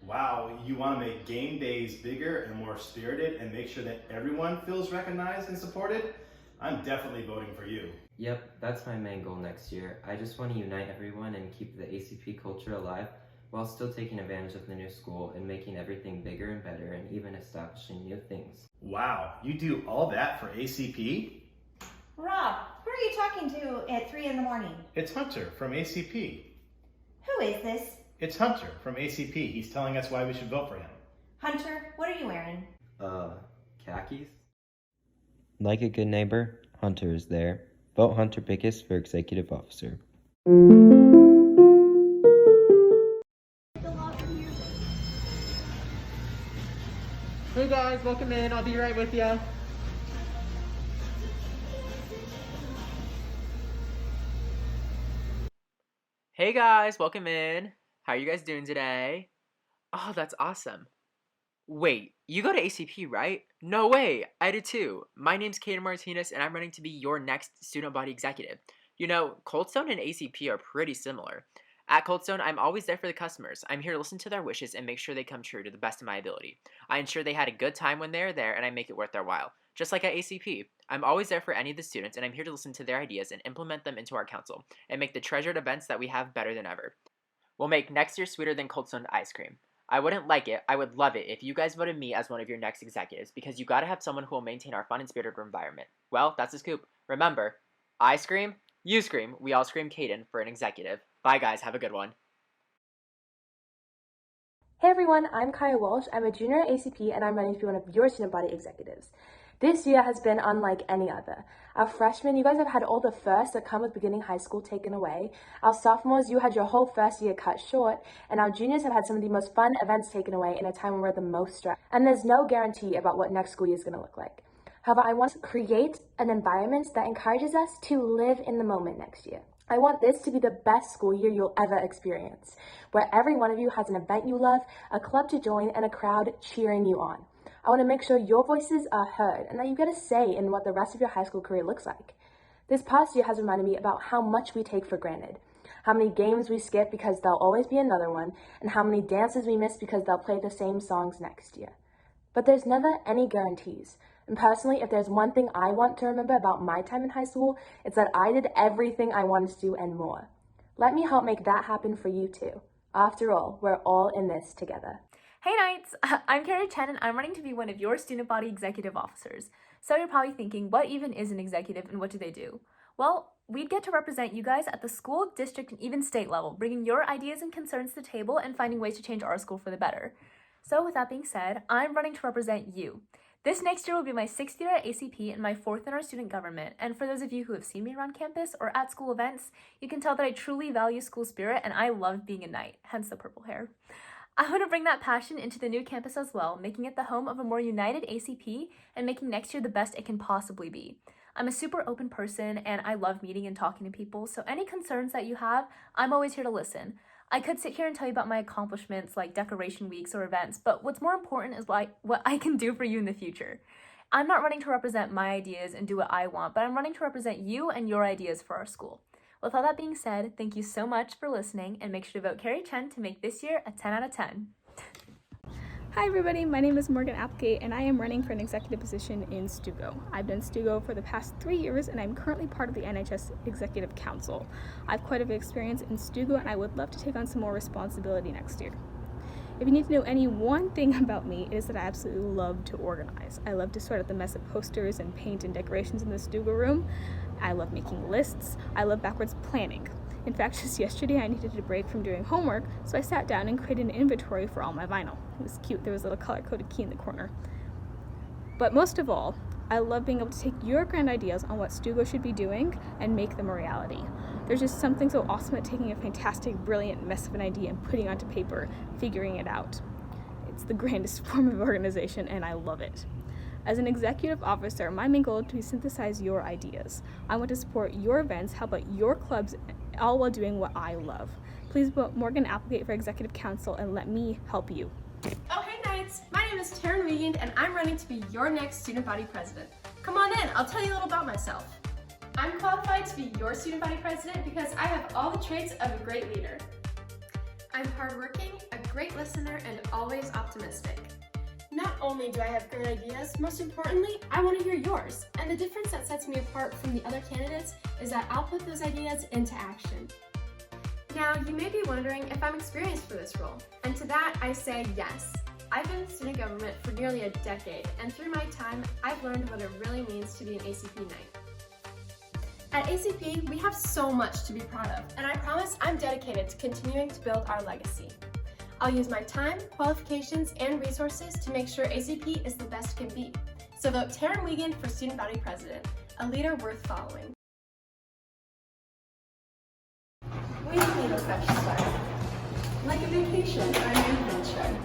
Wow, you want to make game days bigger and more spirited and make sure that everyone feels recognized and supported? I'm definitely voting for you. Yep, that's my main goal next year. I just want to unite everyone and keep the ACP culture alive while still taking advantage of the new school and making everything bigger and better and even establishing new things. Wow, you do all that for ACP? Rob, who are you talking to at 3 in the morning? It's Hunter from ACP. Who is this? It's Hunter from ACP. He's telling us why we should vote for him. Hunter, what are you wearing? Khakis? Like a good neighbor, Hunter is there. Vote Hunter Bickes for executive officer. Hey guys, welcome in. I'll be right with you. Hey guys, welcome in. How are you guys doing today? Oh, that's awesome. Wait, you go to ACP, right? No way, I do too. My name's Kayden Martinez and I'm running to be your next student body executive. You know, Coldstone and ACP are pretty similar. At Coldstone, I'm always there for the customers. I'm here to listen to their wishes and make sure they come true to the best of my ability. I ensure they had a good time when they're there and I make it worth their while. Just like at ACP, I'm always there for any of the students and I'm here to listen to their ideas and implement them into our council and make the treasured events that we have better than ever. We'll make next year sweeter than Coldstone ice cream. I wouldn't like it, I would love it if you guys voted me as one of your next executives because you gotta have someone who will maintain our fun and spirited environment. Well, that's the scoop. Remember, I scream, you scream, we all scream Kayden for an executive. Bye guys, have a good one. Hey everyone, I'm Kalah Walsh. I'm a junior at ACP and I'm running to be one of your student body executives. This year has been unlike any other. Our freshmen, you guys have had all the firsts that come with beginning high school taken away. Our sophomores, you had your whole first year cut short. And our juniors have had some of the most fun events taken away in a time when we're the most stressed. And there's no guarantee about what next school year is going to look like. However, I want to create an environment that encourages us to live in the moment next year. I want this to be the best school year you'll ever experience, where every one of you has an event you love, a club to join, and a crowd cheering you on. I want to make sure your voices are heard and that you get a say in what the rest of your high school career looks like. This past year has reminded me about how much we take for granted, how many games we skip because there'll always be another one, and how many dances we miss because they'll play the same songs next year. But there's never any guarantees. And personally, if there's one thing I want to remember about my time in high school, it's that I did everything I wanted to do and more. Let me help make that happen for you too. After all, we're all in this together. Hey Knights! I'm Carrie Shen and I'm running to be one of your student body executive officers. So you're probably thinking, what even is an executive and what do they do? Well, we'd get to represent you guys at the school, district, and even state level, bringing your ideas and concerns to the table and finding ways to change our school for the better. So with that being said, I'm running to represent you. This next year will be my 6th year at ACP and my 4th in our student government, and for those of you who have seen me around campus or at school events, you can tell that I truly value school spirit and I love being a Knight, hence the purple hair. I want to bring that passion into the new campus as well, making it the home of a more united ACP and making next year the best it can possibly be. I'm a super open person and I love meeting and talking to people, so any concerns that you have, I'm always here to listen. I could sit here and tell you about my accomplishments like decoration weeks or events, but what's more important is what I can do for you in the future. I'm not running to represent my ideas and do what I want, but I'm running to represent you and your ideas for our school. With all that being said, thank you so much for listening and make sure to vote Carrie Shen to make this year a 10 out of 10. Hi everybody, my name is Morgan Applegate and I am running for an executive position in STUGO. I've done STUGO for the past 3 years and I'm currently part of the NHS Executive Council. I have quite a bit of experience in STUGO and I would love to take on some more responsibility next year. If you need to know any one thing about me, it is that I absolutely love to organize. I love to sort out the mess of posters and paint and decorations in the STUGO room. I love making lists. I love backwards planning. In fact, just yesterday I needed a break from doing homework, so I sat down and created an inventory for all my vinyl. It was cute. There was a little color-coded key in the corner. But most of all, I love being able to take your grand ideas on what STUGO should be doing and make them a reality. There's just something so awesome at taking a fantastic, brilliant mess of an idea and putting it onto paper, figuring it out. It's the grandest form of organization, and I love it. As an executive officer, my main goal is to synthesize your ideas. I want to support your events, help out your clubs, all while doing what I love. Please vote Morgan Applegate for Executive Council and let me help you. Oh hey Knights! My name is Tarryn Weigand and I'm running to be your next student body president. Come on in, I'll tell you a little about myself. I'm qualified to be your student body president because I have all the traits of a great leader. I'm hardworking, a great listener, and always optimistic. Not only do I have great ideas, most importantly, I want to hear yours. And the difference that sets me apart from the other candidates is that I'll put those ideas into action. Now, you may be wondering if I'm experienced for this role, and to that I say yes. I've been in student government for nearly a decade, and through my time, I've learned what it really means to be an ACP Knight. At ACP, we have so much to be proud of, and I promise I'm dedicated to continuing to build our legacy. I'll use my time, qualifications, and resources to make sure ACP is the best it can be. So vote Tarryn Weigand for Student Body President, a leader worth following. We need a fresh start, like a vacation or a new adventure.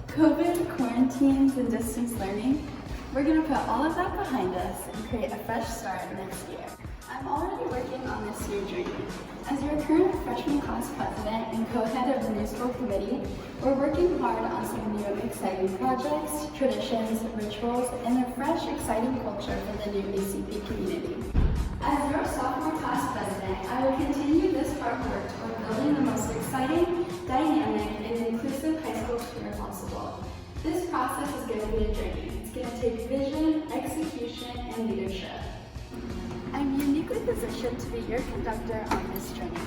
COVID, quarantines, and distance learning, we're going to put all of that behind us and create a fresh start next year. I'm already working on this year journey. As your current freshman class president and co-head of the new school committee, we're working hard on some new exciting projects, traditions, rituals, and a fresh, exciting culture for the new ACP community. As your sophomore class president, I will continue this hard work toward building the most exciting, dynamic, and inclusive high school career possible. This process is going to be a journey. It's going to take vision, execution, and leadership. I'm uniquely positioned to be your conductor on this journey.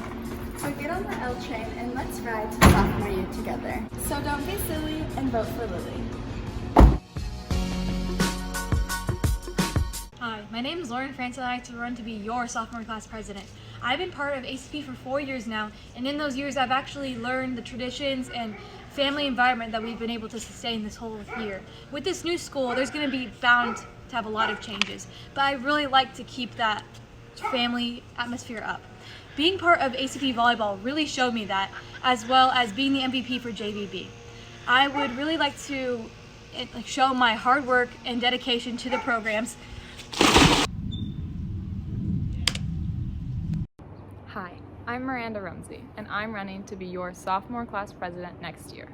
So get on the L train and let's ride to sophomore year together. So don't be silly and vote for Lilly. Hi, my name is Lauren France and I to run to be your sophomore class president. I've been part of ACP for 4 years now, and in those years I've actually learned the traditions and family environment that we've been able to sustain this whole year. With this new school, there's going to be bound to have a lot of changes, but I really like to keep that family atmosphere up. Being part of ACP volleyball really showed me that, as well as being the MVP for JVB. I would really like to show my hard work and dedication to the programs. Hi, I'm Miranda Rumsey, and I'm running to be your sophomore class president next year.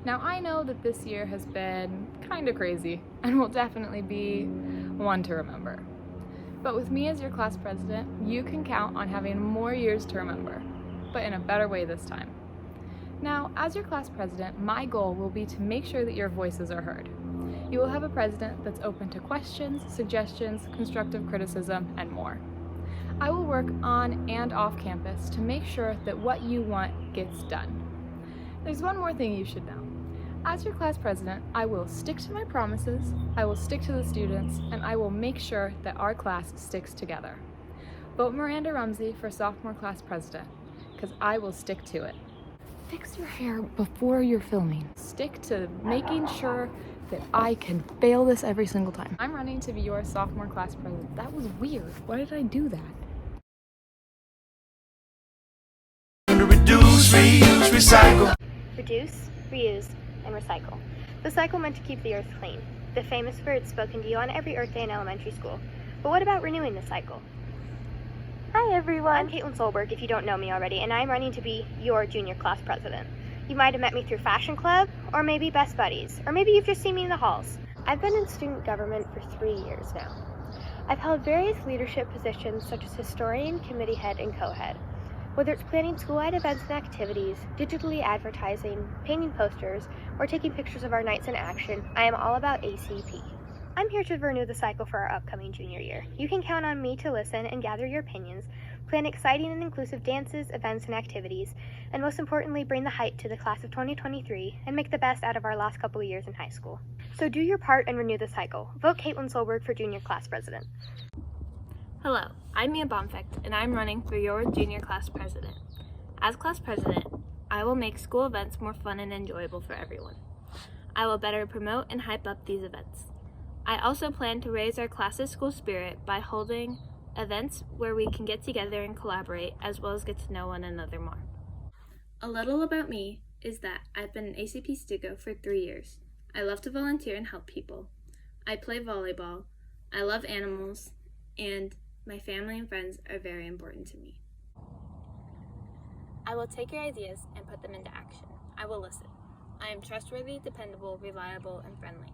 Now, I know that this year has been kind of crazy and will definitely be one to remember. But with me as your class president, you can count on having more years to remember, but in a better way this time. Now, as your class president, my goal will be to make sure that your voices are heard. You will have a president that's open to questions, suggestions, constructive criticism, and more. I will work on and off campus to make sure that what you want gets done. There's one more thing you should know. As your class president, I will stick to my promises, I will stick to the students, and I will make sure that our class sticks together. Vote Miranda Rumsey for sophomore class president, because I will stick to it. Fix your hair before you're filming. Stick to making sure that I can fail this every single time. I'm running to be your sophomore class president. That was weird. Why did I do that? Reduce, reuse, recycle. Reduce, reuse, and recycle. The cycle meant to keep the earth clean. The famous words spoken to you on every Earth Day in elementary school. But what about renewing the cycle? Hi everyone! I'm Kayden Soelberg, if you don't know me already, and I'm running to be your junior class president. You might have met me through Fashion Club, or maybe Best Buddies, or maybe you've just seen me in the halls. I've been in student government for 3 years now. I've held various leadership positions such as historian, committee head, and co-head. Whether it's planning school-wide events and activities, digitally advertising, painting posters, or taking pictures of our nights in action, I am all about ACP. I'm here to renew the cycle for our upcoming junior year. You can count on me to listen and gather your opinions, plan exciting and inclusive dances, events, and activities, and most importantly, bring the hype to the class of 2023 and make the best out of our last couple of years in high school. So do your part and renew the cycle. Vote Kayden Soelberg for junior class president. Hello, I'm Bonfigt, and I'm running for your junior class president. As class president, I will make school events more fun and enjoyable for everyone. I will better promote and hype up these events. I also plan to raise our class's school spirit by holding events where we can get together and collaborate, as well as get to know one another more. A little about me is that I've been an ACP STUGO for 3 years. I love to volunteer and help people. I play volleyball, I love animals, and my family and friends are very important to me. I will take your ideas and put them into action. I will listen. I am trustworthy, dependable, reliable, and friendly.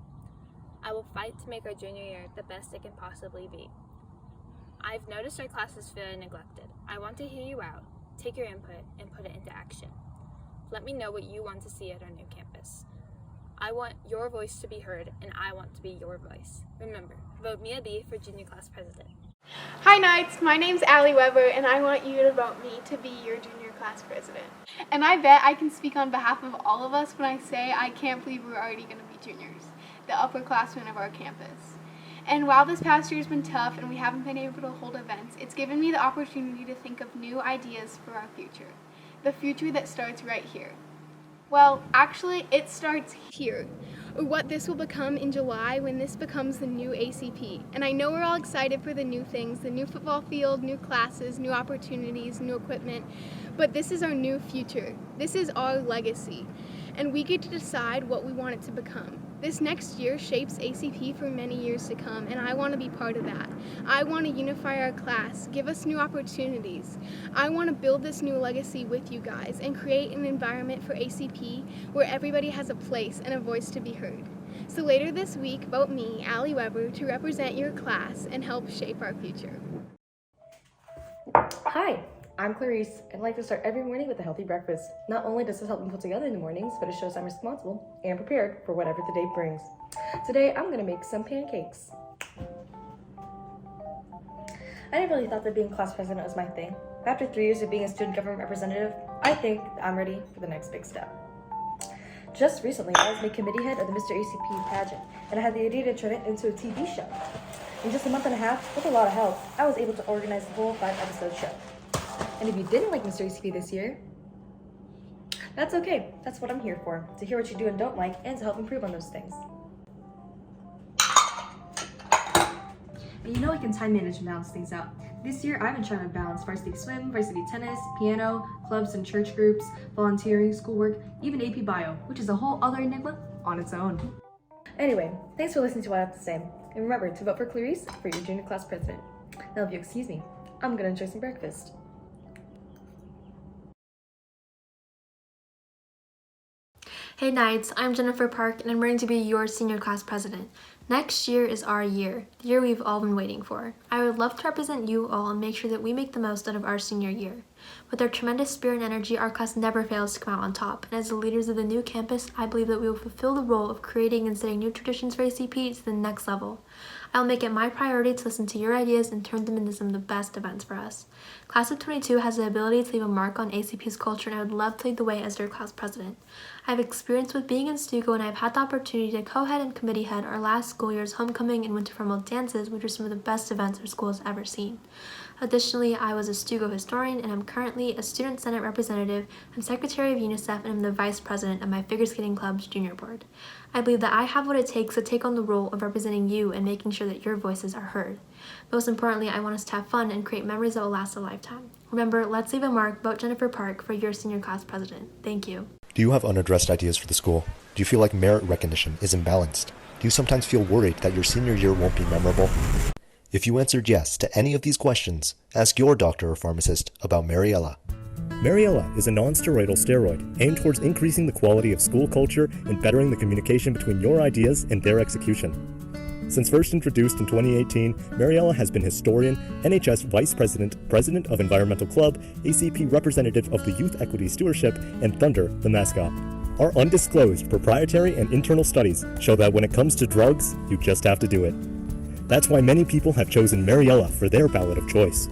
I will fight to make our junior year the best it can possibly be. I've noticed our class is feeling neglected. I want to hear you out, take your input, and put it into action. let me know what you want to see at our new campus. I want your voice to be heard, and I want to be your voice. Remember, vote Mia B for junior class president. Hi Knights, my name's Allie Weber, and I want you to vote me to be your junior class president. And I bet I can speak on behalf of all of us when I say I can't believe we're already going to be juniors, the upperclassmen of our campus. And while this past year's been tough and we haven't been able to hold events, it's given me the opportunity to think of new ideas for our future. The future that starts right here. Well, actually, it starts here, or what this will become in July when this becomes the new ACP. And I know we're all excited for the new things, the new football field, new classes, new opportunities, new equipment, but this is our new future. This is our legacy, and we get to decide what we want it to become. This next year shapes ACP for many years to come, and I want to be part of that. I want to unify our class, give us new opportunities. I want to build this new legacy with you guys and create an environment for ACP where everybody has a place and a voice to be heard. So later this week, vote me, Allie Weber, to represent your class and help shape our future. Hi, I'm Clarice, and I like to start every morning with a healthy breakfast. Not only does this help me put together in the mornings, but it shows I'm responsible and prepared for whatever the day brings. Today, I'm gonna make some pancakes. I never really thought that being class president was my thing. After 3 years of being a student government representative, I think I'm ready for the next big step. Just recently, I was made committee head of the Mr. ACP pageant, and I had the idea to turn it into a TV show. In just a month and a half, with a lot of help, I was able to organize the whole 5-episode show. And if you didn't like Mr. ACP this year, that's okay. That's what I'm here for, to hear what you do and don't like, and to help improve on those things. And you know I can time manage and balance things out. This year, I've been trying to balance varsity swim, varsity tennis, piano, clubs and church groups, volunteering, schoolwork, even AP Bio, which is a whole other enigma on its own. Anyway, thanks for listening to what I have to say. And remember to vote for Clarice for your junior class president. Now, if you excuse me, I'm gonna enjoy some breakfast. Hey Knights, I'm Jennyfer Park and I'm ready to be your senior class president. Next year is our year, the year we've all been waiting for. I would love to represent you all and make sure that we make the most out of our senior year. With our tremendous spirit and energy, our class never fails to come out on top, and as the leaders of the new campus, I believe that we will fulfill the role of creating and setting new traditions for ACP to the next level. I'll make it my priority to listen to your ideas and turn them into some of the best events for us. Class of 22 has the ability to leave a mark on ACP's culture, and I would love to lead the way as their class president. I have experience with being in STUGO, and I've had the opportunity to co-head and committee head our last school year's homecoming and winter formal dances, which are some of the best events our school has ever seen. Additionally, I was a STUGO historian, and I'm currently a student senate representative. I'm secretary of UNICEF, and I'm the vice president of my figure skating club's junior board. I believe that I have what it takes to take on the role of representing you and making sure that your voices are heard. Most importantly, I want us to have fun and create memories that will last a lifetime. Remember, let's leave a mark. Vote Jennyfer Park for your senior class president. Thank you. Do you have unaddressed ideas for the school? Do you feel like merit recognition is imbalanced? Do you sometimes feel worried that your senior year won't be memorable? If you answered yes to any of these questions, ask your doctor or pharmacist about Mariella. Mariella is a non-steroidal steroid aimed towards increasing the quality of school culture and bettering the communication between your ideas and their execution. Since first introduced in 2018, Mariella has been historian, NHS vice president, president of Environmental Club, ACP representative of the Youth Equity Stewardship, and Thunder, the mascot. Our undisclosed proprietary and internal studies show that when it comes to drugs, you just have to do it. That's why many people have chosen Mariella for their ballot of choice.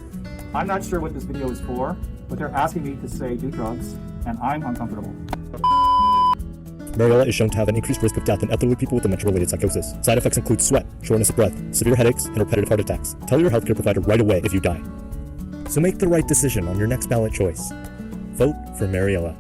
I'm not sure what this video is for, but they're asking me to say do drugs, and I'm uncomfortable. Mariella is shown to have an increased risk of death in elderly people with dementia-related psychosis. Side effects include sweat, shortness of breath, severe headaches, and repetitive heart attacks. Tell your healthcare provider right away if you die. So make the right decision on your next ballot choice. Vote for Mariella.